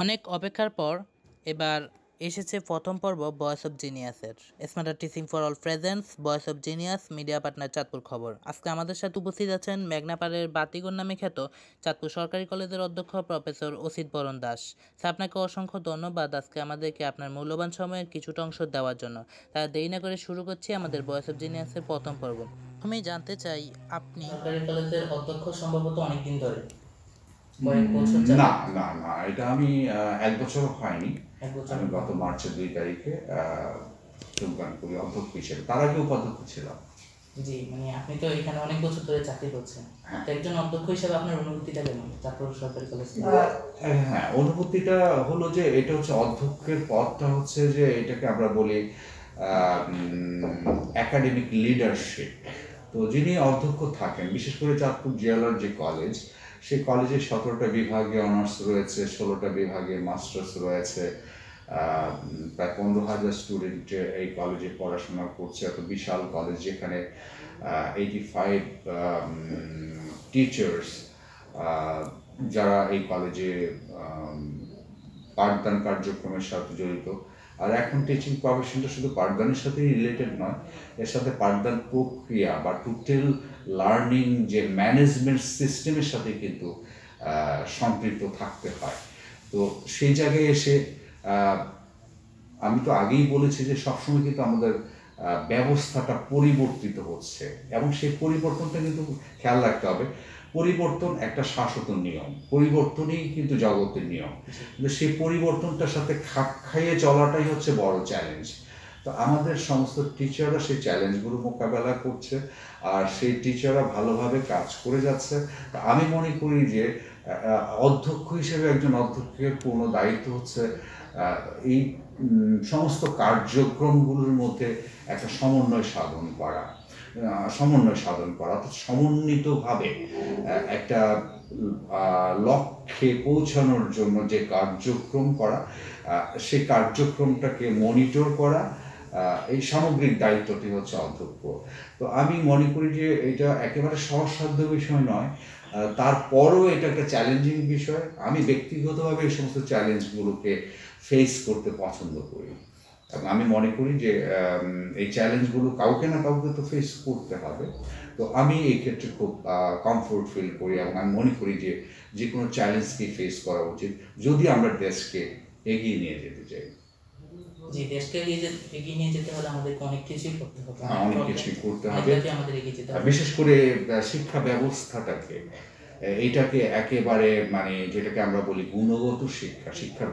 অনেক অপেক্ষার পর এবার এসেছে প্রথম পর্ব ভয়েস অফ জিনিয়াসের smarter teaching for all presence voice of genius media partner Chandpur খবর। আজকে আমাদের সাথে উপস্থিত আছেন মেঘনাপাড়ের বাতিগর নামে খ্যাত চাঁদপুর সরকারি কলেজের অধ্যক্ষ প্রফেসর অসিত বরণ দাস। স্যার, আপনাকে অসংখ্য ধন্যবাদ আজকে আমাদেরকে আপনার মূল্যবান সময়ের কিছুটা অংশ দেওয়ার জন্য। তারা দেরি না করে শুরু করছি আমাদের ভয়েস অফ জিনিয়াসের প্রথম পর্ব। আমি জানতে চাই, আপনি সরকারি কলেজের অধ্যক্ষ সম্ভবত অনেকদিন ধরে, কয়েক বছর না যাবত? না না এটা আমি 1 বছরও হয়নি। এক বছর? আমি গত মার্চের 2 তারিখে যোগদান করি অধ্যক্ষ হিসেবে। তার আগে উপাধ্যক্ষ ছিলাম। জি, মানে আপনি তো এখানে অনেক বছর ধরে চাকরি করছেন। হ্যাঁ। তো একজন অধ্যক্ষ হিসেবে আপনার অনুভূতিটা কেমন চাঁদপুর সরকারি কলেজ থেকে? হ্যাঁ, অনুভূতিটা হলো যে এটা হচ্ছে অধ্যক্ষের পদটা হচ্ছে যে এটাকে আমরা বলি একাডেমিক লিডারশিপ। তো যিনি অধ্যক্ষ থাকেন, বিশেষ করে চাঁদপুর জিএলআর যে কলেজ, সেই কলেজে 17টা বিভাগে অনার্স রয়েছে, 16টা বিভাগে মাস্টার্স রয়েছে। প্রায় 15,000 স্টুডেন্ট এই কলেজে পড়াশোনা করছে। এত বিশাল কলেজ যেখানে 85 টিচার্স যারা এই কলেজে পাঠদান কার্যক্রমের সাথে জড়িত। আর এখন টিচিং প্রফেশনটা শুধু পাঠদানের সাথেই রিলেটেড নয়, এর সাথে পাঠদান প্রক্রিয়া বা টোটাল লার্নিং যে ম্যানেজমেন্ট সিস্টেমের সাথে কিন্তু সম্পৃক্ত থাকতে হয়। তো সেই জায়গায় এসে আমি তো আগেই বলেছি যে সবসময় কিন্তু আমাদের ব্যবস্থাটা পরিবর্তিত হচ্ছে, এবং সেই পরিবর্তনটা কিন্তু খেয়াল রাখতে হবে। পরিবর্তন একটা শাশ্বত নিয়ম, পরিবর্তনই কিন্তু জগতের নিয়ম, কিন্তু সেই পরিবর্তনটার সাথে খাপ খাইয়ে চলাটাই হচ্ছে বড় চ্যালেঞ্জ। তো আমাদের সমস্ত টিচাররা সেই চ্যালেঞ্জগুলো মোকাবেলা করছে, আর সেই টিচাররা ভালোভাবে কাজ করে যাচ্ছে। তা আমি মনে করি যে অধ্যক্ষ হিসেবে একজন অধ্যক্ষের পূর্ণ দায়িত্ব হচ্ছে এই সমস্ত কার্যক্রমগুলোর মধ্যে একটা সমন্বয় সাধন করা, অর্থাৎ সমন্বিতভাবে একটা লক্ষ্যে পৌঁছানোর জন্য যে কার্যক্রম করা, সেই কার্যক্রমটাকে মনিটর করা, এই সামগ্রিক দায়িত্বটি হচ্ছে অধ্যক্ষ। তো আমি মনে করি যে এটা একেবারে সহজসাধ্য বিষয় নয়, তারপরও এটা একটা চ্যালেঞ্জিং বিষয়। আমি ব্যক্তিগতভাবে এই সমস্ত চ্যালেঞ্জগুলোকে ফেস করতে পছন্দ করি, এবং আমি মনে করি যে এই চ্যালেঞ্জগুলো কাউকে না কাউকে তো ফেস করতে হবে। তো আমি এই ক্ষেত্রে খুব কমফোর্ট ফিল করি, এবং আমি মনে করি যে যে কোনো চ্যালেঞ্জকে ফেস করা উচিত যদি আমরা দেশকে এগিয়ে নিয়ে যেতে চাই। জি, দেশকে এগিয়ে নিয়ে যেতে হলে আমাদেরকে অনেক কিছুই করতে হবে। অনেক কিছুই করতে হবে, আমাদের এগিয়ে যেতে হবে। বিশেষ করে শিক্ষা ব্যবস্থাটাকে, এটাকে একেবারে মানে যেটাকে আমরা বলি গুণগত শিক্ষা, শিক্ষার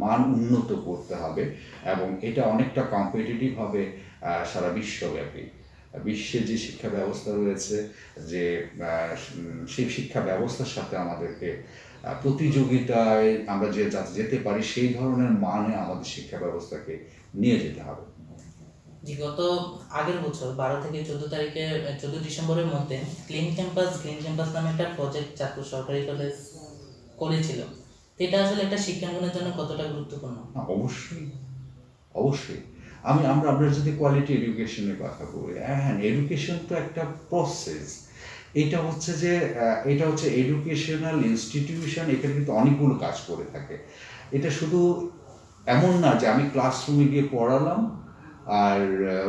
মান উন্নত করতে হবে, এবং এটা অনেকটা কম্পিটিটিভ হবে সারা বিশ্বব্যাপী। বিশ্বের যে শিক্ষা ব্যবস্থা রয়েছে, যে সেই শিক্ষা ব্যবস্থার সাথে আমাদেরকে প্রতিযোগিতায় আমরা যাতে যেতে পারি, সেই ধরনের মানে আমাদের শিক্ষা ব্যবস্থাকে নিয়ে যেতে হবে। জি, গত আগের বছর 12 থেকে 14 তারিখে 14 ডিসেম্বরের মধ্যে ক্লিন ক্যাম্পাস গ্রিন ক্যাম্পাস নামে একটা প্রজেক্ট চাঁদপুর সরকারি কলেজ করেছিল। তো এটা আসলে একটা শিক্ষাঙ্গনের জন্য কতটা গুরুত্বপূর্ণ? অবশ্যই, অবশ্যই। আমরা যদি কোয়ালিটি এডুকেশনের কথা বলি, হ্যাঁ, এডুকেশন তো একটা প্রসেস। এটা হচ্ছে এডুকেশনাল ইনস্টিটিউশন, এখানে কিন্তু অনেকগুলো কাজ করে থাকে। এটা শুধু এমন না যে আমি ক্লাসরুমে গিয়ে পড়ালাম আর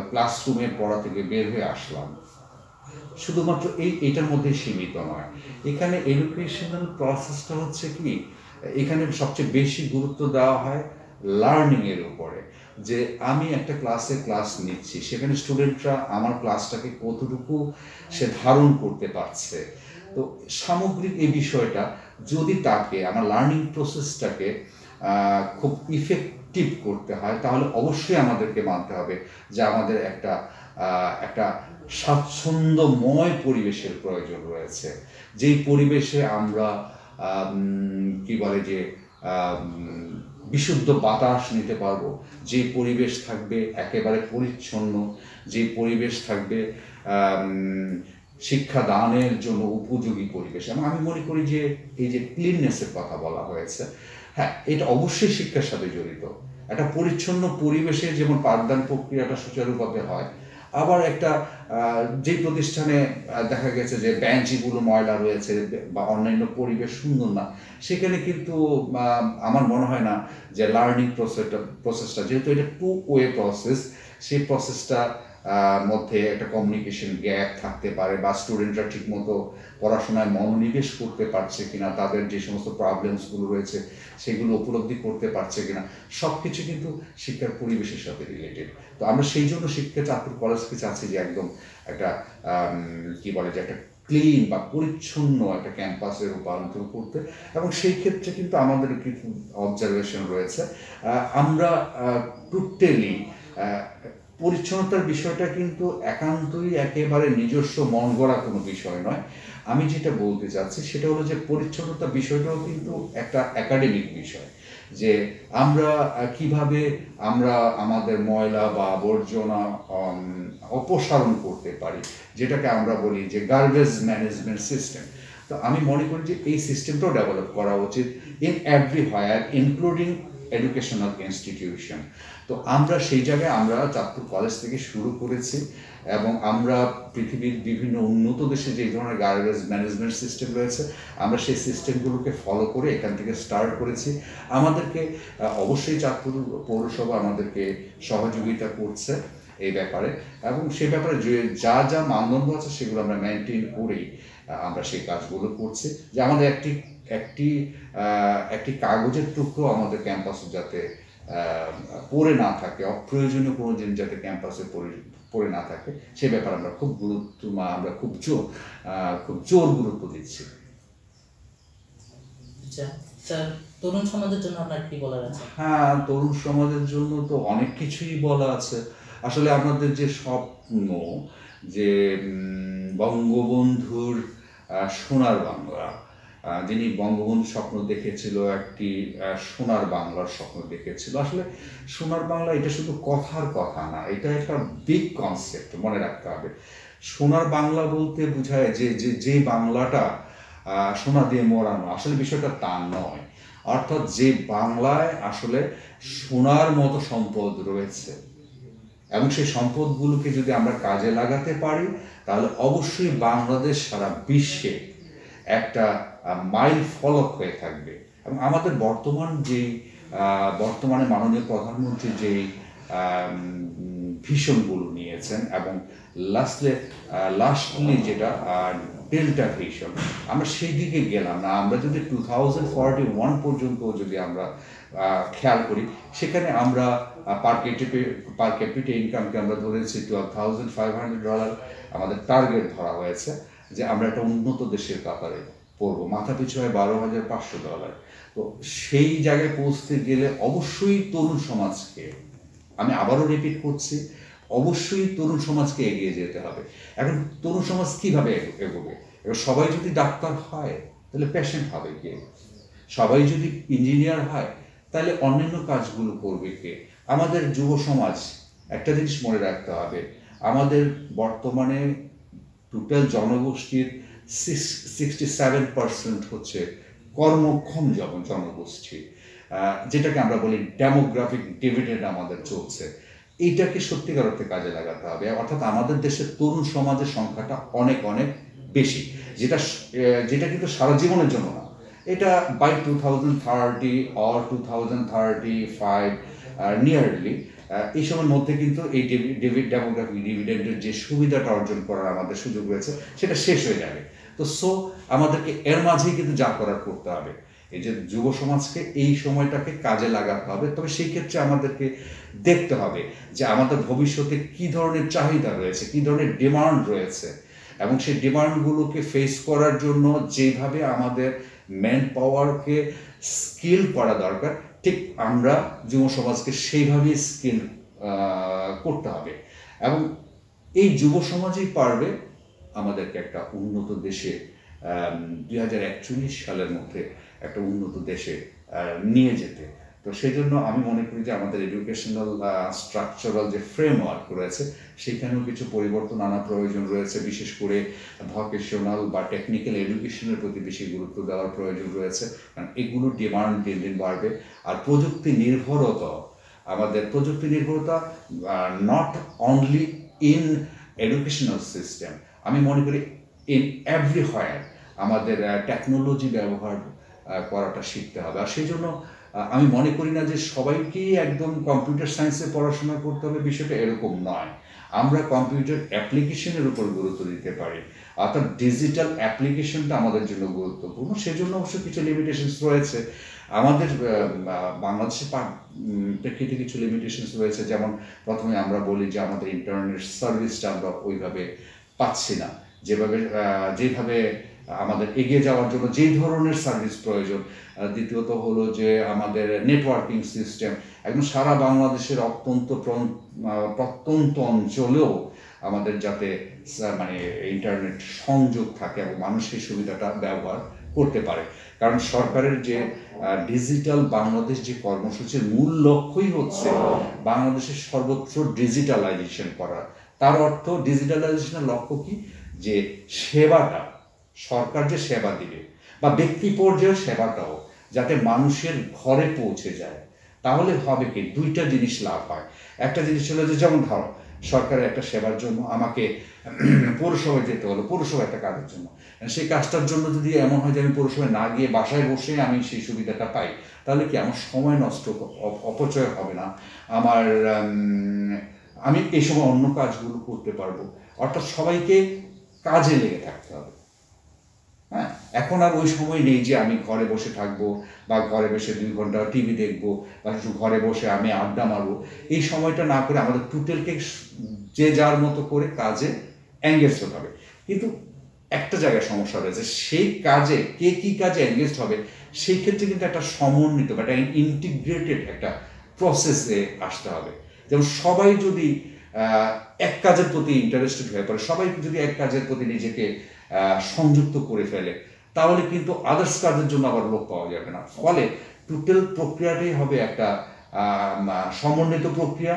ক্লাসরুমে পড়া থেকে বের হয়ে আসলাম, শুধুমাত্র এটার মধ্যে সীমিত নয়। এখানে এডুকেশনাল প্রসেসটা হচ্ছে কি, এখানে সবচেয়ে বেশি গুরুত্ব দেওয়া হয় লার্নিংয়ের উপরে। যে আমি একটা ক্লাস নিচ্ছি, সেখানে স্টুডেন্টরা আমার ক্লাসটাকে কতটুকু সে ধারণ করতে পারছে। তো সামগ্রিক এই বিষয়টা যদি তাকে আমার লার্নিং প্রসেসটাকে খুব ইফেক্টিভ করতে হয়, তাহলে অবশ্যই আমাদেরকে মানতে হবে যে আমাদের একটা স্বাচ্ছন্দ্যময় পরিবেশের প্রয়োজন রয়েছে, যেই পরিবেশে আমরা কি বলে যে বিশুদ্ধ বাতাস নিতে পারবো, যে পরিবেশ থাকবে একেবারে পরিচ্ছন্ন, যে পরিবেশ থাকবে শিক্ষাদানের জন্য উপযোগী পরিবেশ। এবং আমি মনে করি যে এই যে ক্লিননেসের কথা বলা হয়েছে, হ্যাঁ, এটা অবশ্যই শিক্ষার সাথে জড়িত। একটা পরিচ্ছন্ন পরিবেশে যেমন পাঠদান প্রক্রিয়াটা সুচারুভাবে হয়, আবার একটা যে প্রতিষ্ঠানে দেখা গেছে যে বেঞ্চগুলো ময়লা রয়েছে বা অন্যান্য পরিবেশ সুন্দর না, সেখানে কিন্তু আমার মনে হয় না যে লার্নিং প্রসেসটা যেহেতু এটা টু ওয়ে প্রসেস, সেই প্রসেসটা মধ্যে একটা কমিউনিকেশন গ্যাপ থাকতে পারে, বা স্টুডেন্টরা ঠিকমতো পড়াশোনায় মনোনিবেশ করতে পারছে কিনা, তাদের যে সমস্ত প্রবলেমসগুলো রয়েছে সেগুলো উপলব্ধি করতে পারছে কিনা, সব কিছু কিন্তু শিক্ষার পরিবেশের সাথে রিলেটেড। তো আমরা সেই জন্য শিক্ষা চাঁদপুর কলেজকে চাচ্ছি যে একদম একটা কি বলে যে একটা ক্লিন বা পরিচ্ছন্ন একটা ক্যাম্পাসে রূপান্তর করতে, এবং সেই ক্ষেত্রে কিন্তু আমাদের কিছু অবজারভেশন রয়েছে। আমরা টোটালি পরিচ্ছন্নতার বিষয়টা কিন্তু একান্তই একেবারে নিজস্ব মন গড়া কোনো বিষয় নয়। আমি যেটা বলতে চাচ্ছি সেটা হলো যে পরিচ্ছন্নতা বিষয়টাও কিন্তু একটা একাডেমিক বিষয়, যে আমরা কিভাবে আমরা আমাদের ময়লা বা আবর্জনা অপসারণ করতে পারি, যেটাকে আমরা বলি যে গার্বেজ ম্যানেজমেন্ট সিস্টেম। তো আমি মনে করি যে এই সিস্টেমটাও ডেভেলপ করা উচিত in everywhere including educational institution. তো আমরা সেই জায়গায় আমরা চাঁদপুর কলেজ থেকে শুরু করেছি, এবং আমরা পৃথিবীর বিভিন্ন উন্নত দেশে যে ধরনের গার্বেজ ম্যানেজমেন্ট সিস্টেম রয়েছে আমরা সেই সিস্টেমগুলোকে ফলো করে এখান থেকে স্টার্ট করেছি। আমাদেরকে অবশ্যই চাঁদপুর পৌরসভা আমাদেরকে সহযোগিতা করছে এই ব্যাপারে, এবং সে ব্যাপারে যা যা মানদণ্ড আছে সেগুলো আমরা মেনটেন করেই আমরা সেই কাজগুলো করছি, যে আমাদের একটি একটি কাগজের টুকরো আমাদের ক্যাম্পাসে যাতে পড়ে না থাকে, অপ্রয়োজনীয় কোনো জিনিস যাতে ক্যাম্পাসে পড়ে না থাকে, সে ব্যাপারে আমরা খুব জোর গুরুত্ব দিচ্ছি। আচ্ছা স্যার, তরুণ সমাজের জন্য আপনার কি বলার আছে? হ্যাঁ, তরুণ সমাজের জন্য তো অনেক কিছুই বলা আছে। আসলে আমাদের যে স্বপ্ন যে বঙ্গবন্ধুর সোনার বাংলা, যিনি বঙ্গবন্ধু স্বপ্ন দেখেছিল একটি সোনার বাংলার স্বপ্ন দেখেছিল। আসলে সোনার বাংলা এটা শুধু কথার কথা না, এটা একটা বিগ কনসেপ্ট, মনে রাখতে হবে। সোনার বাংলা বলতে বোঝায় যে বাংলাটা সোনা দিয়ে মোড়ানো, আসলে বিষয়টা তা নয়। অর্থাৎ যে বাংলায় আসলে সোনার মতো সম্পদ রয়েছে, এবং সেই সম্পদগুলোকে যদি আমরা কাজে লাগাতে পারি তাহলে অবশ্যই বাংলাদেশ সারা বিশ্বে একটা মাইল ফলক হয়ে থাকবে। এবং আমাদের বর্তমানে মাননীয় প্রধানমন্ত্রী যেই ভিশনগুলো নিয়েছেন, এবং লাস্টলি যেটা ডেল্টা ভিশন, আমরা সেই দিকে গেলাম না। আমরা যদি 2041 পর্যন্ত যদি আমরা খেয়াল করি, সেখানে আমরা পার ক্যাপিটা ইনকামকে আমরা ধরেছি $12,500 আমাদের টার্গেট ধরা হয়েছে, যে আমরা একটা উন্নত দেশের কাতারে পড়বো। মাথা পিছু হয় $12,500। তো সেই জায়গায় পৌঁছতে গেলে অবশ্যই তরুণ সমাজকে, আমি আবারও রিপিট করছি, অবশ্যই তরুণ সমাজকে এগিয়ে যেতে হবে। এখন তরুণ সমাজ কিভাবে এগোবে? এবার সবাই যদি ডাক্তার হয় তাহলে পেশেন্ট হবে কে? সবাই যদি ইঞ্জিনিয়ার হয় তাহলে অন্যান্য কাজগুলো করবে কে? আমাদের যুব সমাজ, একটা জিনিস মনে রাখতে হবে, আমাদের বর্তমানে টোটাল জনগোষ্ঠীর 67% হচ্ছে কর্মক্ষম জনগোষ্ঠী, যেটাকে আমরা বলি ডেমোগ্রাফিক ডিভিডেন্ড আমাদের চলছে। এইটাকে সত্যিকার অর্থে কাজে লাগাতে হবে। অর্থাৎ আমাদের দেশের তরুণ সমাজের সংখ্যাটা অনেক অনেক বেশি, যেটা কিন্তু সারা জীবনের জন্য না। এটা বাই 2030 অর 2035 নিয়ারলি এই সময়ের মধ্যে কিন্তু এই ডেমোগ্রাফিক ডিভিডেন্ডের যে সুবিধাটা অর্জন করার আমাদের সুযোগ রয়েছে সেটা শেষ হয়ে যাবে। তো আমাদেরকে এর মাঝেই কিন্তু যা করার করতে হবে। এই যে যুব সমাজকে এই সময়টাকে কাজে লাগাতে হবে। তবে সেই ক্ষেত্রে আমাদেরকে দেখতে হবে যে আমাদের ভবিষ্যতে কি ধরনের চাহিদা রয়েছে, কি ধরনের ডিমান্ড রয়েছে, এবং সেই ডিমান্ডগুলোকে ফেস করার জন্য যেভাবে আমাদের ম্যান পাওয়ারকে স্কিল করা দরকার, ঠিক আমরা যুব সমাজকে সেইভাবেই স্কিল করতে হবে। এবং এই যুব সমাজই পারবে আমাদেরকে একটা উন্নত দেশে 2041 সালের মধ্যে একটা উন্নত দেশে নিয়ে যেতে। তো সেই জন্য আমি মনে করি যে আমাদের এডুকেশনাল স্ট্রাকচারাল যে ফ্রেমওয়ার্ক রয়েছে সেখানেও কিছু পরিবর্তন আনা প্রয়োজন রয়েছে। বিশেষ করে ভোকেশনাল বা টেকনিক্যাল এডুকেশনের প্রতি বেশি গুরুত্ব দেওয়ার প্রয়োজন রয়েছে, কারণ এগুলো ডিমান্ড দিন দিন বাড়বে। আর প্রযুক্তি নির্ভরতা not only in educational system আমি মনে করি ইন এভরিহোয়ার আমাদের টেকনোলজি ব্যবহার করাটা শিখতে হবে। আর সেই জন্য আমি মনে করি না যে সবাইকেই একদম কম্পিউটার সায়েন্সে পড়াশোনা করতে হবে, বিষয়টা এরকম নয়। আমরা কম্পিউটার অ্যাপ্লিকেশনের উপর গুরুত্ব দিতে পারি, অর্থাৎ ডিজিটাল অ্যাপ্লিকেশনটা আমাদের জন্য গুরুত্বপূর্ণ। সেজন্য অবশ্য কিছু লিমিটেশনস রয়েছে আমাদের বাংলাদেশের প্রেক্ষিতে, কিছু লিমিটেশনস রয়েছে। যেমন প্রথমে আমরা বলি যে আমাদের ইন্টারনেট সার্ভিসটা আমরা ওইভাবে পাচ্ছি না, যেভাবে আমাদের এগিয়ে যাওয়ার জন্য যেই ধরনের সার্ভিস প্রয়োজন। দ্বিতীয়ত হলো যে আমাদের নেটওয়ার্কিং সিস্টেম একদম সারা বাংলাদেশের প্রত্যন্ত অঞ্চলেও আমাদের যাতে মানে ইন্টারনেট সংযোগ থাকে এবং মানুষ সেই সুবিধাটা ব্যবহার করতে পারে। কারণ সরকারের যে ডিজিটাল বাংলাদেশ যে কর্মসূচির মূল লক্ষ্যই হচ্ছে বাংলাদেশের সর্বত্র ডিজিটালাইজেশন করা। তার অর্থ ডিজিটালাইজেশনের লক্ষ্য কি, যে সেবাটা সরকার যে সেবা দিবে বা ব্যক্তি পর্যায়ের সেবাটাও যাতে মানুষের ঘরে পৌঁছে যায়। তাহলে হবে কি, দুইটা জিনিস লাভ হয়। একটা জিনিস হলো যে যেমন ধরো সরকারের একটা সেবার জন্য আমাকে পৌরসভায় যেতে হলো, পৌরসভা একটা কাজের জন্য, সেই কাজটার জন্য যদি এমন হয় যে আমি পৌরসভায় না গিয়ে বাসায় বসে আমি সেই সুবিধাটা পাই, তাহলে কি আমার সময় নষ্ট অপচয় হবে না, আমি এই সময় অন্য কাজগুলো করতে পারবো। অর্থাৎ সবাইকে কাজে লেগে থাকতে হবে। হ্যাঁ, এখন আর ওই সময় নেই যে আমি ঘরে বসে থাকবো বা ঘরে বসে 2 ঘন্টা টিভি দেখবো বা একটু ঘরে বসে আমি আড্ডা মারবো। এই সময়টা না করে আমাদের টোটালকে যে যার মতো করে কাজে এঙ্গেজ হতে হবে। কিন্তু একটা জায়গায় সমস্যা রয়েছে, সেই কাজে কে কী কাজে এঙ্গেজ হবে সেই ক্ষেত্রে কিন্তু একটা সমন্বিত বা একটা ইন্টিগ্রেটেড একটা প্রসেসে আসতে হবে। যেমন সবাই যদি এক কাজের প্রতি ইন্টারেস্টেড হয়ে পড়ে, সবাই যদি এক কাজের প্রতি নিজেকে সংযুক্ত করে ফেলে, তাহলে কিন্তু আদার্স কাজের জন্য আবার লোক পাওয়া যাবে না। ফলে টোটাল প্রক্রিয়াটাই হবে একটা সমন্বিত প্রক্রিয়া।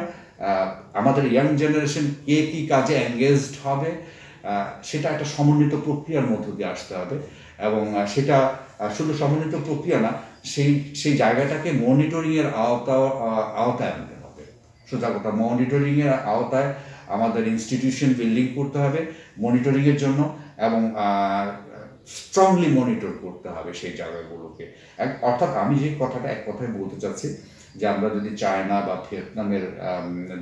আমাদের ইয়াং জেনারেশন কে কী কাজে এঙ্গেজড হবে সেটা একটা সমন্বিত প্রক্রিয়ার মধ্য দিয়ে আসতে হবে। এবং সেটা শুধু সমন্বিত প্রক্রিয়া না, সেই জায়গাটাকে মনিটরিংয়ের আওতায় আনতে হবে। সোজা কথা, মনিটরিংয়ের আওতায় আমাদের ইনস্টিটিউশন বিল্ডিং করতে হবে মনিটরিংয়ের জন্য, এবং স্ট্রংলি মনিটর করতে হবে সেই জায়গাগুলোকে। অর্থাৎ আমি যে কথাটা এক কথায় বলতে চাচ্ছি যে আমরা যদি চায়না বা ভিয়েতনামের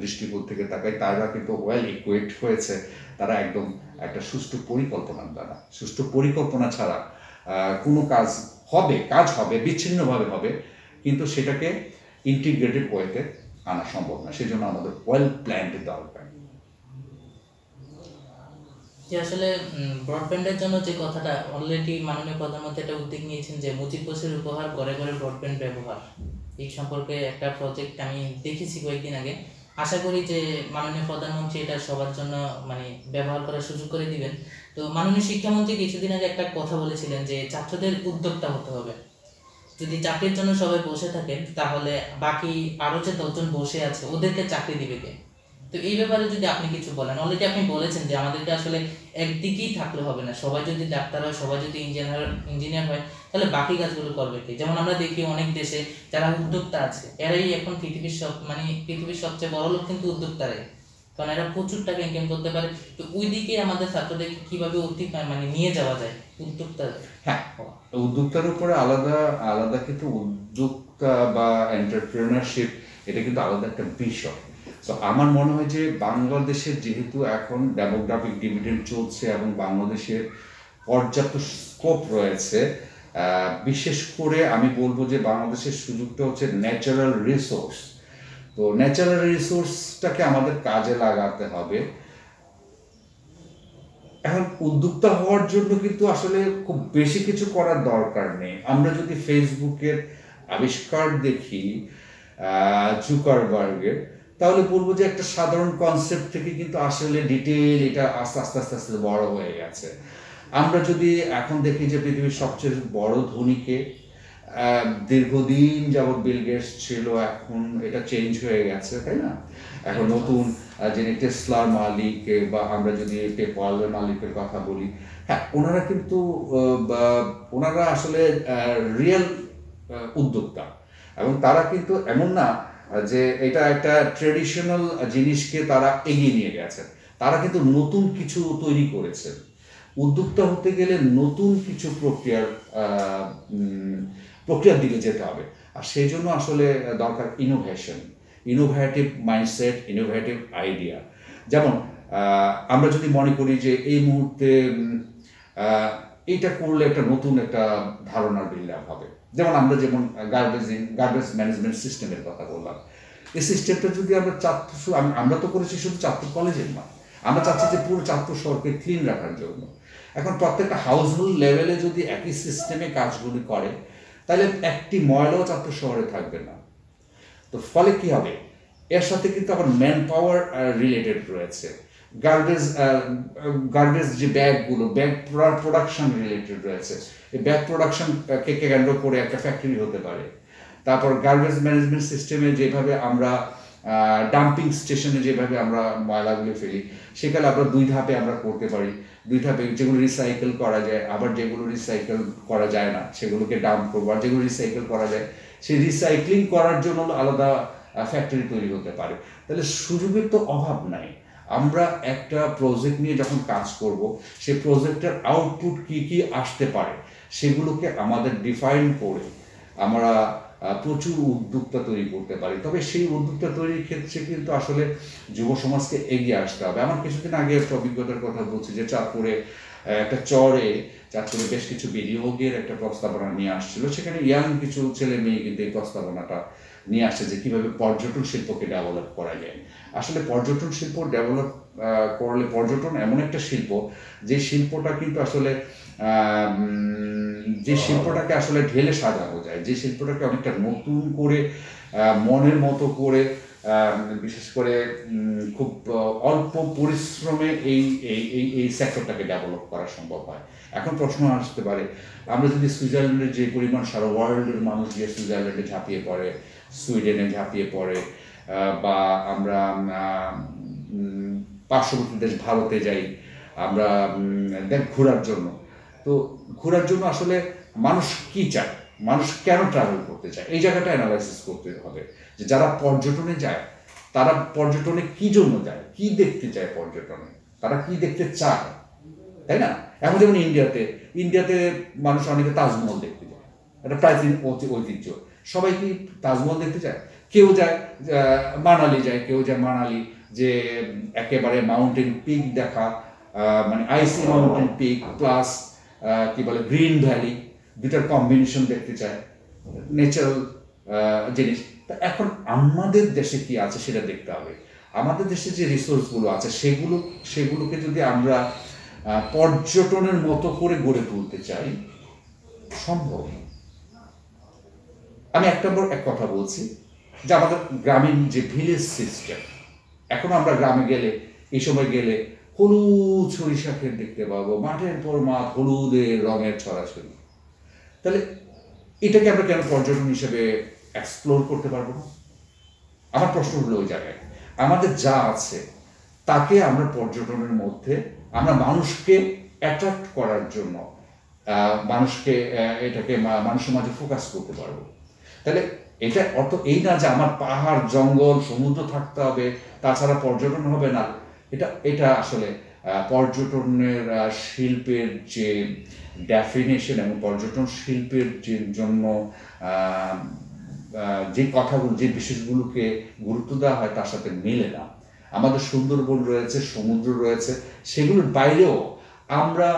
দৃষ্টিকোণ থেকে তাকাই, তারা কিন্তু ওয়েল ইকুইপড হয়েছে। তারা একদম একটা সুষ্ঠু পরিকল্পনার দ্বারা, সুষ্ঠু পরিকল্পনা ছাড়া কোনো কাজ হবে বিচ্ছিন্নভাবে হবে, কিন্তু সেটাকে ইন্টিগ্রেটেড ওয়েতে আনা সম্ভব না। সেই জন্য আমাদের ওয়েল প্ল্যান্ড দরকার। যে আসলে ব্রডব্যান্ডের জন্য যে কথাটা অলরেডি মাননীয় প্রধানমন্ত্রী একটা উদ্যোগ নিয়েছেন যে মুজিব বসের উপহার, ঘরে ঘরে ব্রডব্যান্ড ব্যবহার, এই সম্পর্কে একটা প্রজেক্ট আমি দেখেছি কয়েকদিন আগে। আশা করি যে মাননীয় প্রধানমন্ত্রী এটা সবার জন্য মানে ব্যবহার করার সুযোগ করে দিবেন। তো মাননীয় শিক্ষামন্ত্রী কিছুদিন আগে একটা কথা বলেছিলেন যে ছাত্রদের উদ্যোক্তা হতে হবে। যদি চাকরির জন্য সবাই বসে থাকেন তাহলে বাকি আরো যে 10 জন বসে আছে ওদেরকে চাকরি দিবে কে? তো এই ব্যাপারে যদি আপনি কিছু বলেন। অলরেডি আপনি বলেছেন যে আমাদেরকে আসলে একদিকেই থাকলে হবে না, সবাই যদি ডাক্তার হয়, সবাই যদি ইঞ্জিনিয়ার হয়, তাহলে বাকি কাজগুলো করবে কে? যেমন আমরা দেখি অনেক দেশে যারা উদ্যোক্তা আছে এরাই এখন পৃথিবীর সবচেয়ে বড় লোক কিন্তু উদ্যোক্তারাই, কারণ এরা প্রচুর টাকা ইনকাম করতে পারে। তো ওই দিকে আমাদের ছাত্রদেরকে কিভাবে নিয়ে যাওয়া যায় উদ্যোক্তা? হ্যাঁ, উদ্যোক্তার উপরে আলাদা কিন্তু উদ্যোক্তা বা এন্টারপ্রেনারশিপ এটা কিন্তু আলাদা একটা বিষয়। তো আমার মনে হয় যে বাংলাদেশের যেহেতু এখন ডেমোগ্রাফিক ডিভিডেন্ড চলছে এবং বাংলাদেশের পর্যাপ্ত স্কোপ রয়েছে, বিশেষ করে আমি বলবো যে বাংলাদেশের সুযোগটা হচ্ছে ন্যাচারাল রিসোর্স। তো ন্যাচারাল রিসোর্সটাকে আমাদের কাজে লাগাতে হবে। এখন উদ্যোক্তা হওয়ার জন্য কিন্তু আসলে খুব বেশি কিছু করার দরকার নেই। আমরা যদি ফেসবুকের আবিষ্কার দেখি জুকারবার্গের, তাহলে বলবো যে একটা সাধারণ কনসেপ্ট থেকে কিন্তু আসলে ডিটেইল এটা আস্তে আস্তে আস্তে আস্তে বড় হয়ে গেছে। আমরা যদি এখন দেখি যে পৃথিবীর সবচেয়ে বড় ধনীকে দীর্ঘদিন যাবৎ বিল গেটস ছিল, এখন এটা চেঞ্জ হয়ে গেছে, তাই না? এখন নতুন যিনি টেসলার মালিক বা আমরা যদি পেপ্যালের মালিকের কথা বলি, হ্যাঁ ওনারা কিন্তু ওনারা আসলে রিয়েল উদ্যোক্তা, এবং তারা কিন্তু এমন না যে এটা একটা ট্রেডিশনাল জিনিসকে তারা এগিয়ে নিয়ে গেছে। তারা কিন্তু নতুন কিছু তৈরি করেছেন। উদ্যোক্তা হতে গেলে নতুন কিছু প্রক্রিয়ার দিকে যেতে হবে, আর সেই জন্য আসলে দরকার innovation, innovative mindset, innovative idea. যেমন আমরা যদি মনে করি যে এই মুহূর্তে এইটা করলে একটা নতুন একটা ধারণার বিল্ড আপ হবে, যেমন আমরা যেমন গার্বেজ ম্যানেজমেন্ট সিস্টেমের কথা বললাম, এই সিস্টেমটা যদি আমরা আমরা তো করেছি শুধু চাঁদপুর কলেজের না, আমরা চাচ্ছি যে পুরো চাঁদপুর শহরকে ক্লিন রাখার জন্য। এখন প্রত্যেকটা হাউসহোল্ড লেভেলে যদি একই সিস্টেমে কাজগুলি করে, তাহলে একটি ময়লাও চাঁদপুর শহরে থাকবে না। তো ফলে কি হবে, এর সাথে কিন্তু আবার ম্যান পাওয়ার রিলেটেড রয়েছে। গার্বেজ যে ব্যাগগুলো, ব্যাগ প্রোডাকশন রিলেটেড রয়েছে। এই ব্যাগ প্রোডাকশন কে কেন্দ্র করে একটা ফ্যাক্টরি হতে পারে। তারপর গার্বেজ ম্যানেজমেন্ট সিস্টেমে যেভাবে আমরা ডাম্পিং স্টেশনে যেভাবে আমরা ময়লাগুলো ফেলি, সেখানে আমরা 2 ধাপে আমরা করতে পারি। 2 ধাপে যেগুলো রিসাইকেল করা যায়, আবার যেগুলো রিসাইকেল করা যায় না সেগুলোকে ডাম্প করবো, আর যেগুলো রিসাইকেল করা যায় সেই রিসাইক্লিং করার জন্য আলাদা ফ্যাক্টরি তৈরি হতে পারে। তাহলে সুযোগের তো অভাব নাই। আমরা একটা প্রজেক্ট নিয়ে যখন কাজ করব, সেই প্রজেক্টের আউটপুট কি কি আসতে পারে সেগুলোকে আমাদের ডিফাইন করে আমরা প্রচুর উদ্যোক্তা তৈরি করতে পারি। তবে সেই উদ্যোক্তা তৈরির ক্ষেত্রে কিন্তু আসলে যুব সমাজকে এগিয়ে আসতে হবে। আমার কিছুদিন আগে একটা অভিজ্ঞতার কথা বলছি যে চাঁদপুরে চাঁদপুরে বেশ কিছু বিনিয়োগের একটা প্রস্তাবনা নিয়ে আসছিল। সেখানে ইয়াং কিছু ছেলে মেয়ে কিন্তু এই প্রস্তাবনাটা নিয়ে আসছে যে কীভাবে পর্যটন শিল্পকে ডেভেলপ করা যায়। আসলে পর্যটন শিল্প ডেভেলপ করলে, পর্যটন এমন একটা শিল্প যে শিল্পটা কিন্তু আসলে যে শিল্পটাকে আসলে ঢেলে সাজানো যায়, যে শিল্পটাকে অনেকটা নতুন করে মনের মতো করে, বিশেষ করে খুব অল্প পরিশ্রমে এই এই এই এই সেক্টরটাকে ডেভেলপ করা সম্ভব হয়। এখন প্রশ্ন আসতে পারে, আমরা যদি সুইজারল্যান্ডের যে পরিমাণ সারা ওয়ার্ল্ডের মানুষ গিয়ে সুইজারল্যান্ডে ঝাঁপিয়ে পড়ে, সুইডেনে ঝাঁপিয়ে পড়ে, বা আমরা পার্শ্ববর্তী দেশ ভারতে যাই আমরা ঘোরার জন্য, তো ঘোরার জন্য আসলে মানুষ কি চায়, মানুষ কেন ট্রাভেল করতে চায়, এই জায়গাটা অ্যানালাইসিস করতে হবে যে যারা পর্যটনে যায় তারা পর্যটনে কি জন্য যায়, কি দেখতে চায় পর্যটনে, তারা কি দেখতে চায়, তাই না? এখন যেমন ইন্ডিয়াতে মানুষ অনেকে তাজমহল দেখতে যায়, এটা প্রাচীন ঐতিহ্য। সবাই কি তাজমহল দেখতে চায়? কেউ যায় মানালি যায়, কেউ যায় মানালি যে একেবারে মাউন্টেন পিক দেখা, মানে আইসি মাউন্টেন পিক প্লাস কি বলে গ্রিন ভ্যালি, দুটার কম্বিনেশন দেখতে চায়, ন্যাচারাল জিনিস। তা এখন আমাদের দেশে কি আছে সেটা দেখতে হবে। আমাদের দেশে যে রিসোর্সগুলো আছে সেগুলোকে যদি আমরা পর্যটনের মতো করে গড়ে তুলতে চাই, সম্ভব। আমি এক কথা বলছি যে আমাদের গ্রামীণ যে ভিলেজ সিস্টেম, এখন আমরা গ্রামে গেলে, এই সময় গেলে হলুদ সরিষা ক্ষেত দেখতে পাবো, মাঠের পর মাঠ হলুদের রঙের ছড়াছড়ি। তাহলে এটাকে আমরা কেন পর্যটন হিসেবে এক্সপ্লোর করতে পারবো না? আমার প্রশ্ন হলো ওই জায়গায় আমাদের যা আছে তাকে আমরা পর্যটনের মধ্যে আমরা মানুষকে অ্যাট্রাক্ট করার জন্য এটাকে মানুষের মাঝে ফোকাস করতে পারবো। তাহলে এটা অর্থ এই না যে আমার পাহাড় জঙ্গল সমুদ্র থাকতে হবে তাছাড়া পর্যটন হবে না। এটা আসলে পর্যটনের শিল্পের যে ডেফিনেশন এবং পর্যটন শিল্পের জন্য যে কথাগুলো, যে বিষয়গুলোকে গুরুত্ব দেওয়া হয় তার সাথে মেলে না। আমাদের সুন্দরবন রয়েছে, সমুদ্র রয়েছে, সেগুলোর বাইরেও আমরা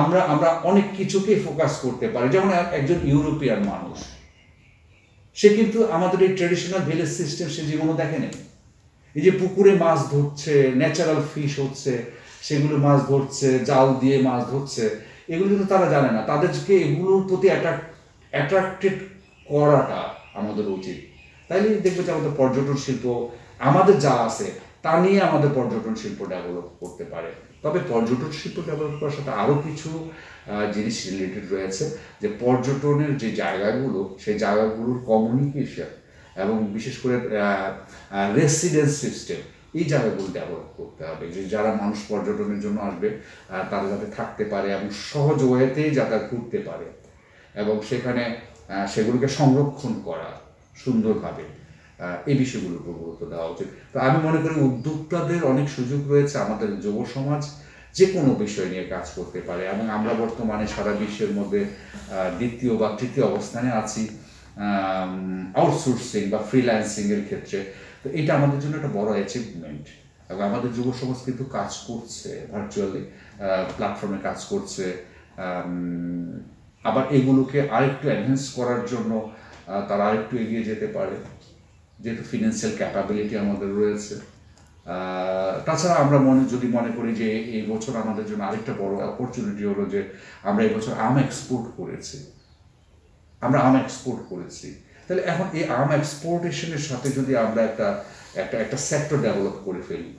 আমরা আমরা অনেক কিছুকে ফোকাস করতে পারি। যেমন একজন ইউরোপিয়ান মানুষ, সে কিন্তু আমাদের এই ট্রেডিশনাল ভিলেজ সিস্টেম সে জীবনও দেখে নেই। এই যে পুকুরে মাছ ধরছে, ন্যাচারাল ফিশ হচ্ছে, সেগুলো মাছ ধরছে, জাল দিয়ে মাছ ধরছে, এগুলো কিন্তু তারা জানে না। তাদেরকে এগুলোর প্রতি অ্যাট্রাক্টেড করাটা আমাদের উচিত। তাইলে দেখবে যে আমাদের পর্যটন শিল্প, আমাদের যা আছে তা নিয়ে আমাদের পর্যটন শিল্প ডেভেলপ করতে পারে। তবে পর্যটন শিল্প ডেভেলপ করার সাথে আরও কিছু জিনিস রিলেটেড রয়েছে, যে পর্যটনের যে জায়গাগুলো, সেই জায়গাগুলোর কমিউনিকেশন এবং বিশেষ করে রেসিডেন্স সিস্টেম, এই জায়গাগুলো ডেভেলপ করতে হবে। যে যারা মানুষ পর্যটনের জন্য আসবে তারা যাতে থাকতে পারে এবং সহজ ওয়েতেই যাতে ঘুরতে পারে, এবং সেখানে সেগুলোকে সংরক্ষণ করা সুন্দরভাবে। এই বিষয়গুলোর উপর গুরুত্ব দেওয়া উচিত। তো আমি মনে করি উদ্যোক্তাদের অনেক সুযোগ রয়েছে, আমাদের যুব সমাজ যে কোনো বিষয় নিয়ে কাজ করতে পারে এবং আমরা বর্তমানে সারা বিশ্বের মধ্যে দ্বিতীয় বা তৃতীয় অবস্থানে আছি আউটসোর্সিং বা ফ্রিল্যান্সিংয়ের ক্ষেত্রে। তো এটা আমাদের জন্য একটা বড় অ্যাচিভমেন্ট এবং আমাদের যুব সমাজ কিন্তু কাজ করছে, ভার্চুয়ালি প্ল্যাটফর্মে কাজ করছে। আবার এগুলোকে আরেকটু এনহ্যান্স করার জন্য তারা আরেকটু এগিয়ে যেতে পারে, যেহেতু ফিনান্সিয়াল ক্যাপাবিলিটি আমাদের রয়েছে। তাছাড়া আমরা যদি মনে করি যে এই বছর আমাদের জন্য আরেকটা বড় অপরচুনিটি হলো যে আমরা এই বছর আম এক্সপোর্ট করেছি, তাহলে এখন এই আম এক্সপোর্টেশনের সাথে যদি আমরা একটা সেক্টর ডেভেলপ করে ফেলি,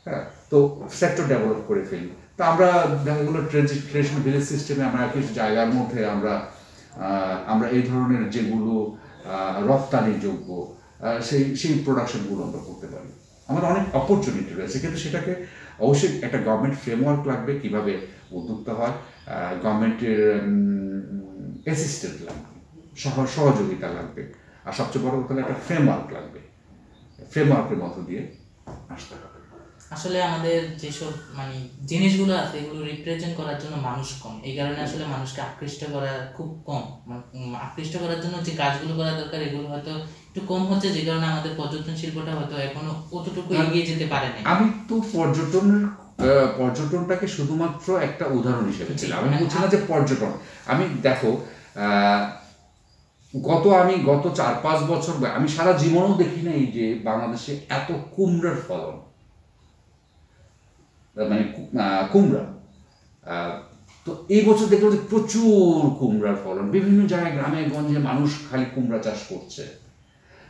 হ্যাঁ, তো সেক্টর ডেভেলপ করে ফেলি, তো আমরা দেখা গেলো ট্রেডিশনাল ভিলেজ সিস্টেমে আমরা কিছু জায়গার মধ্যে আমরা এই ধরনের যেগুলো রপ্তানিযোগ্য সেই প্রোডাকশনগুলো আমরা করতে পারি। আমাদের অনেক অপরচুনিটি রয়েছে, কিন্তু সেটাকে অবশ্যই একটা গভর্নমেন্ট ফ্রেমওয়ার্ক লাগবে, কীভাবে উদ্যোক্তা হয়, গভর্নমেন্টের অ্যাসিস্ট্যান্ট লাগবে, সহযোগিতা লাগবে, আর সবচেয়ে বড় কথা একটা ফ্রেমওয়ার্ক লাগবে, ফ্রেমওয়ার্কের মধ্য দিয়ে আসতে হবে। আসলে আমাদের যেসব মানে জিনিসগুলো আছে এগুলো রিপ্রেজেন্ট করার জন্য মানুষ কম, এই কারণে আসলে মানুষকে আকৃষ্ট করা খুব কম, আকৃষ্ট করার জন্য যে কাজগুলো করা দরকার এগুলো হয়তো একটু কম হচ্ছে, যে কারণে আমাদের পর্যটন শিল্পটা হয়তো এখনো অতটুকু এগিয়ে যেতে পারে না। আমি তো পর্যটনটাকে শুধুমাত্র একটা উদাহরণ হিসেবে ছিলাম, আমি বলছি না যে পর্যটন। আমি দেখো গত 4-5 বছর আমি সারা জীবনও দেখি নাই যে বাংলাদেশে এত কুমড়ার ফলন, মানে কুমড়া। তো এই বছর দেখলাম যে প্রচুর কুমড়ার ফলন, বিভিন্ন জায়গায় গ্রামে গঞ্জে মানুষ খালি কুমড়া চাষ করছে।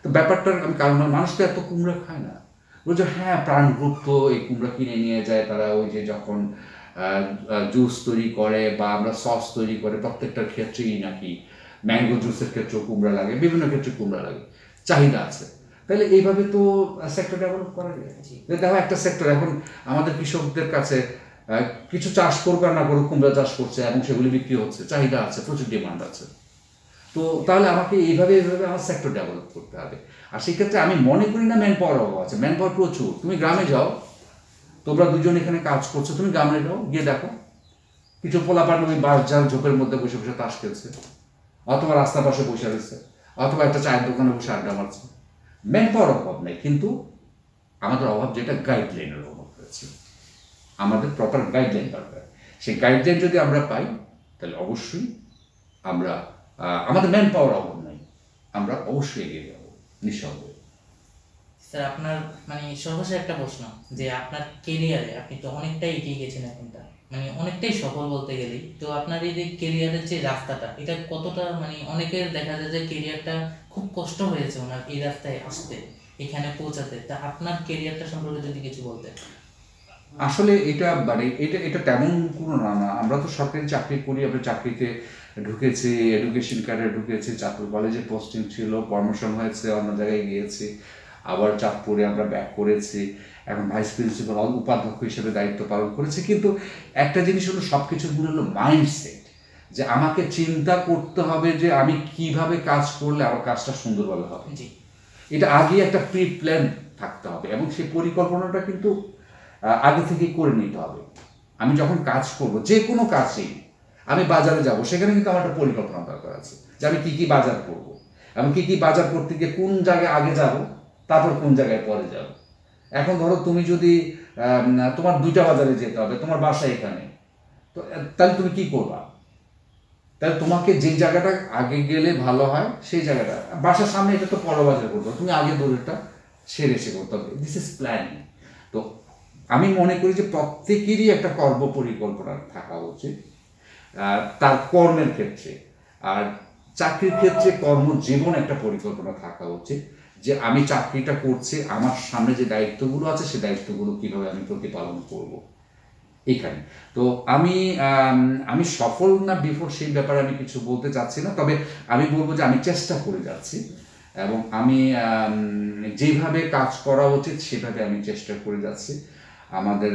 তো ব্যাপারটার কারণ মানুষ তো এত কুমড়া খায় না, বলছে হ্যাঁ প্রাণ গ্রুপ তো এই কুমড়া কিনে নিয়ে যায়, তারা ওই যে যখন জুস তৈরি করে বা আমরা সস তৈরি করে প্রত্যেকটার ক্ষেত্রেই নাকি ম্যাঙ্গো জুসের ক্ষেত্রেও কুমড়া লাগে, বিভিন্ন ক্ষেত্রে কুমড়া লাগে, চাহিদা আছে। তাহলে এইভাবে তো সেক্টর ডেভেলপ করা যায়। দেখো একটা সেক্টর এখন আমাদের কৃষকদের কাছে কিছু চাষ করুক আর না করুক কুমড়া চাষ করছে এবং সেগুলি বিক্রি হচ্ছে, চাহিদা আছে, প্রচুর ডিমান্ড আছে। তো তাহলে আমাকে এইভাবে আমার সেক্টর ডেভেলপ করতে হবে। আর সেই ক্ষেত্রে আমি মনে করি না ম্যান পাওয়ার অভাব আছে, ম্যান পাওয়ার প্রচুর। তুমি গ্রামে যাও, তোমরা দুজন এখানে কাজ করছো, তুমি গ্রামে যাও, গিয়ে দেখো কিছু পোলাপান ওই বাঁশঝাড় ঝোপের মধ্যে বসে বসে তাস খেলছে, অথবা রাস্তার পাশে বসে রয়েছে, অথবা একটা চায়ের দোকানে বসে আড্ডা মারছে। ম্যান পাওয়ার অভাব নেই, কিন্তু আমাদের অভাব যেটা গাইডলাইনের অভাব রয়েছে। আমাদের প্রপার গাইডলাইন দরকার। সেই গাইডলাইন যদি আমরা পাই তাহলে অবশ্যই আমাদের ম্যান পাওয়ার অভাব নাই, আমরা অবশ্যই এগিয়ে যাবো নিঃসন্দেহে। স্যার আপনার মানে সহসা একটা প্রশ্ন, যে আপনার কেরিয়ারে আপনি তো অনেকটাই এগিয়ে গেছেন এখনটা, মানে অনেকটাই সফল বলতে গেলেই, তো আপনার এই যে কেরিয়ারের যে রাস্তাটা এটা কতটা, মানে অনেকের দেখা যায় যে কেরিয়ারটা খুব কষ্ট হয়েছে ওনার এই রাস্তায় আসতে, এখানে পৌঁছাতে, তা আপনার কেরিয়ারটা সম্পর্কে যদি কিছু বলতেন। আসলে এটা তেমন কোনো না, আমরা তো সরকারি চাকরি করি, আমরা চাকরিতে ঢুকেছি, এডুকেশন ক্যাডারে ঢুকেছি, চাঁদপুর কলেজে পোস্টিং ছিল, প্রমোশন হয়েছে, অন্য জায়গায় গিয়েছি, আবার চাঁদপুরে আমরা ব্যাক করেছি, এখন ভাইস প্রিন্সিপাল উপাধ্যক্ষ হিসেবে দায়িত্ব পালন করেছি। কিন্তু একটা জিনিস হলো সব কিছুর মূল হলো মাইন্ডসেট, যে আমাকে চিন্তা করতে হবে যে আমি কিভাবে কাজ করলে আমার কাজটা সুন্দরভাবে হবে। এটা আগে একটা প্রি প্ল্যান থাকতে হবে এবং সেই পরিকল্পনাটা কিন্তু আগে থেকেই করে নিতে হবে। আমি যখন কাজ করব, যে কোনো কাজেই, আমি বাজারে যাব, সেখানে কিন্তু আমার একটা পরিকল্পনা দরকার আছে যে আমি কী কী বাজার করব, আমি কী কী বাজার করতে গিয়ে কোন জায়গায় আগে যাব, তারপর কোন জায়গায় পরে যাব। এখন ধরো তুমি যদি তোমার 2টা বাজারে যেতে হবে, তোমার বাসা এখানে, তো তাহলে তুমি কী করবা? তাহলে তোমাকে যে জায়গাটা আগে গেলে ভালো হয় সেই জায়গাটা, বাসার সামনে এটা তো পর বাজার করতে হবে, তুমি আগে দূরেরটা সেরে এসে করতে হবে। This is planning. তো আমি মনে করি যে প্রত্যেকেরই একটা কর্ম পরিকল্পনা থাকা উচিত তার কর্মের ক্ষেত্রে, আর চাকরির ক্ষেত্রে কর্মজীবন একটা পরিকল্পনা থাকা উচিত যে আমি চাকরিটা করছি, আমার সামনে যে দায়িত্বগুলো আছে সেই দায়িত্বগুলো কীভাবে আমি প্রতিপালন করব এইখানে। তো আমি সফল না বিফল সেই ব্যাপারে আমি কিছু বলতে চাচ্ছি না, তবে আমি বলবো যে আমি চেষ্টা করে যাচ্ছি এবং আমি যেভাবে কাজ করা উচিত সেভাবে আমি চেষ্টা করে যাচ্ছি। আমাদের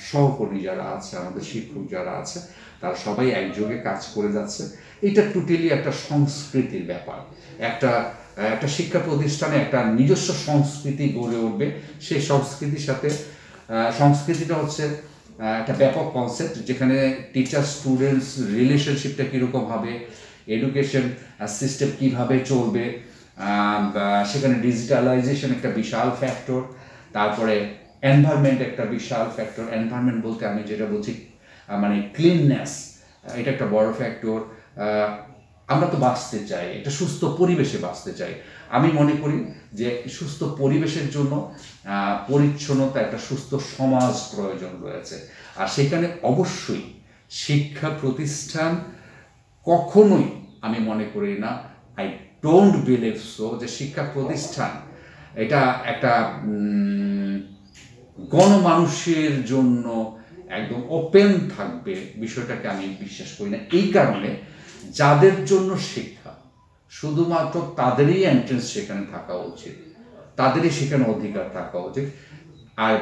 সহকর্মী যারা আছে, আমাদের শিক্ষক যারা আছে, তারা সবাই একযোগে কাজ করে যাচ্ছে এটা টোটালি একটা সংস্কৃতির ব্যাপার। একটা একটা শিক্ষা প্রতিষ্ঠানে একটা নিজস্ব সংস্কৃতি গড়ে উঠবে। সেই সংস্কৃতির সাথে সংস্কৃতিটা হচ্ছে একটা ব্যাপক কনসেপ্ট, যেখানে টিচার স্টুডেন্টস রিলেশনশিপটা কীরকম হবে, এডুকেশন সিস্টেম কীভাবে চলবে, সেখানে ডিজিটালাইজেশন একটা বিশাল ফ্যাক্টর, তারপরে এনভায়রনমেন্ট একটা বিশাল ফ্যাক্টর। এনভায়রনমেন্ট বলতে আমি যেটা বলছি মানে ক্লিননেস, এটা একটা বড় ফ্যাক্টর। আমরা তো বাঁচতে চাই, একটা সুস্থ পরিবেশে বাঁচতে চাই। আমি মনে করি যে সুস্থ পরিবেশের জন্য পরিচ্ছন্নতা, একটা সুস্থ সমাজ প্রয়োজন রয়েছে। আর সেখানে অবশ্যই শিক্ষা প্রতিষ্ঠান কখনোই, আমি মনে করি না, আই ডোন্ট বিলিভ সো, যে শিক্ষা প্রতিষ্ঠান এটা একটা গণমানুষের জন্য একদম ওপেন থাকবে, বিষয়টাকে আমি বিশ্বাস করি না। এই কারণে যাদের জন্য শিক্ষা, শুধুমাত্র তাদেরই এন্ট্রেন্স সেখানে থাকা উচিত, তাদেরই সেখানে অধিকার থাকা উচিত। আর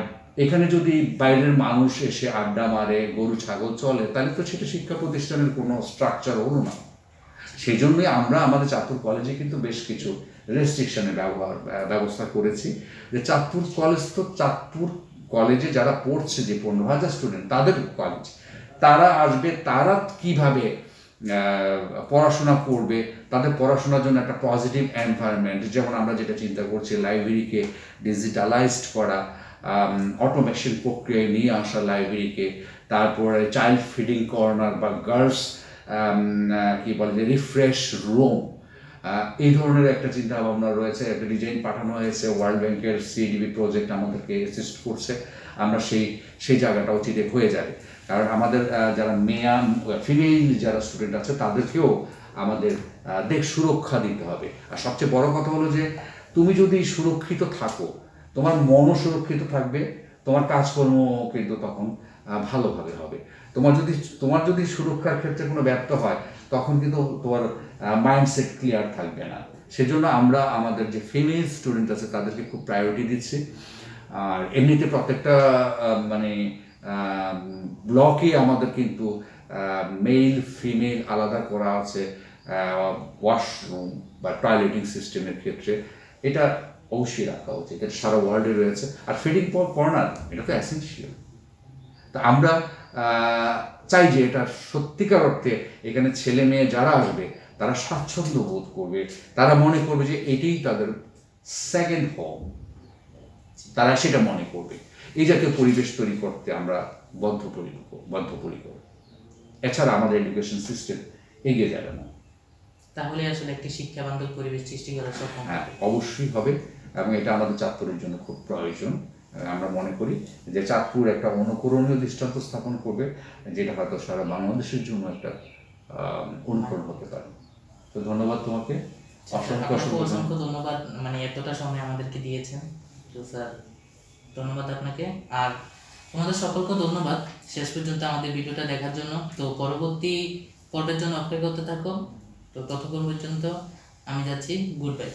এখানে যদি বাইরের মানুষ এসে আড্ডা মারে, গরু ছাগল চলে, তাহলে তো সেটা শিক্ষা প্রতিষ্ঠানের কোনো স্ট্রাকচার হলো না। সেই জন্যই আমরা আমাদের চাঁদপুর কলেজে কিন্তু বেশ কিছু রেস্ট্রিকশনের ব্যবস্থা করেছি। যে চাঁদপুর কলেজ তো, চাঁদপুর কলেজে যারা পড়ছে, যে 15,000 স্টুডেন্ট, তাদের কলেজ, তারা আসবে, তারা কিভাবে পড়াশোনা করবে, তাদের পড়াশোনার জন্য একটা পজিটিভ এনভায়রনমেন্ট, যেমন আমরা যেটা চিন্তা করছি লাইব্রেরিকে ডিজিটালাইজড করা, অটোমেশন প্রক্রিয়ায় নিয়ে আসা লাইব্রেরিকে, তারপরে চাইল্ড ফিডিং কর্নার বা গার্লস কি বলে যে রিফ্রেশ রুম, এই ধরনের একটা চিন্তা ভাবনা রয়েছে। একটা ডিজাইন পাঠানো হয়েছে, ওয়ার্ল্ড ব্যাংকের সিডিবি প্রজেক্ট আমাদেরকে অ্যাসিস্ট করছে। আমরা সেই জায়গাটাও চিঠে হয়ে যাবে, কারণ আমাদের যারা ফিমেল যারা স্টুডেন্ট আছে, তাদেরকেও আমাদের সুরক্ষা দিতে হবে। আর সবচেয়ে বড় কথা হলো যে তুমি যদি সুরক্ষিত থাকো, তোমার মনও সুরক্ষিত থাকবে, তোমার কাজকর্ম কিন্তু তখন ভালোভাবে হবে। তোমার যদি সুরক্ষার ক্ষেত্রে কোনো ব্যর্থ হয়, তখন কিন্তু তোমার মাইন্ডসেট ক্লিয়ার থাকবে না। সেজন্য আমরা আমাদের যে ফিমেল স্টুডেন্ট আছে তাদেরকে খুব প্রায়োরিটি দিচ্ছি। আর এমনিতে প্রত্যেকটা মানে ব্লকে আমাদের কিন্তু মেল ফিমেল আলাদা করা আছে ওয়াশরুম বা টয়লেটিং সিস্টেমের ক্ষেত্রে। এটা অবশ্যই রাখা উচিত, এটা সারা ওয়ার্ল্ডে রয়েছে। আর ফিডিং কর্নার, এটা তো অ্যাসেনশিয়াল। তা আমরা চাই যে এটা সত্যিকার অর্থে এখানে ছেলে মেয়ে যারা আসবে, তারা স্বাচ্ছন্দ্য বোধ করবে, তারা মনে করবে যে এটাই তাদের সেকেন্ড হোম, তারা সেটা মনে করবে। এই জাতীয় পরিবেশ তৈরি করতে আমরা বদ্ধপরিকর। এছাড়া আমাদের এডুকেশন সিস্টেম এগিয়ে যাবে না। তাহলে আসলে একটি শিক্ষা বান্ধব পরিবেশ সৃষ্টি করা সম্ভব। হ্যাঁ, অবশ্যই হবে, এবং এটা আমাদের চাঁদপুরের জন্য খুব প্রয়োজন। আমরা মনে করি যে চাঁদপুর একটা অনুকরণীয় দৃষ্টান্ত স্থাপন করবে, যেটা হয়তো সারা বাংলাদেশের জন্য একটা অনুকরণ হতে পারে। তো ধন্যবাদ তোমাকে, অসংখ্য ধন্যবাদ, মানে এতটা সময় আমাদেরকে দিয়েছেন। তো স্যার, ধন্যবাদ আপনাকে। আর তোমাদের সকলকে ধন্যবাদ শেষ পর্যন্ত আমাদের ভিডিওটা দেখার জন্য। তো পরবর্তী পর্বের জন্য অপেক্ষা করতে থাকো। তো ততক্ষণ পর্যন্ত আমি যাচ্ছি, গুড বাই।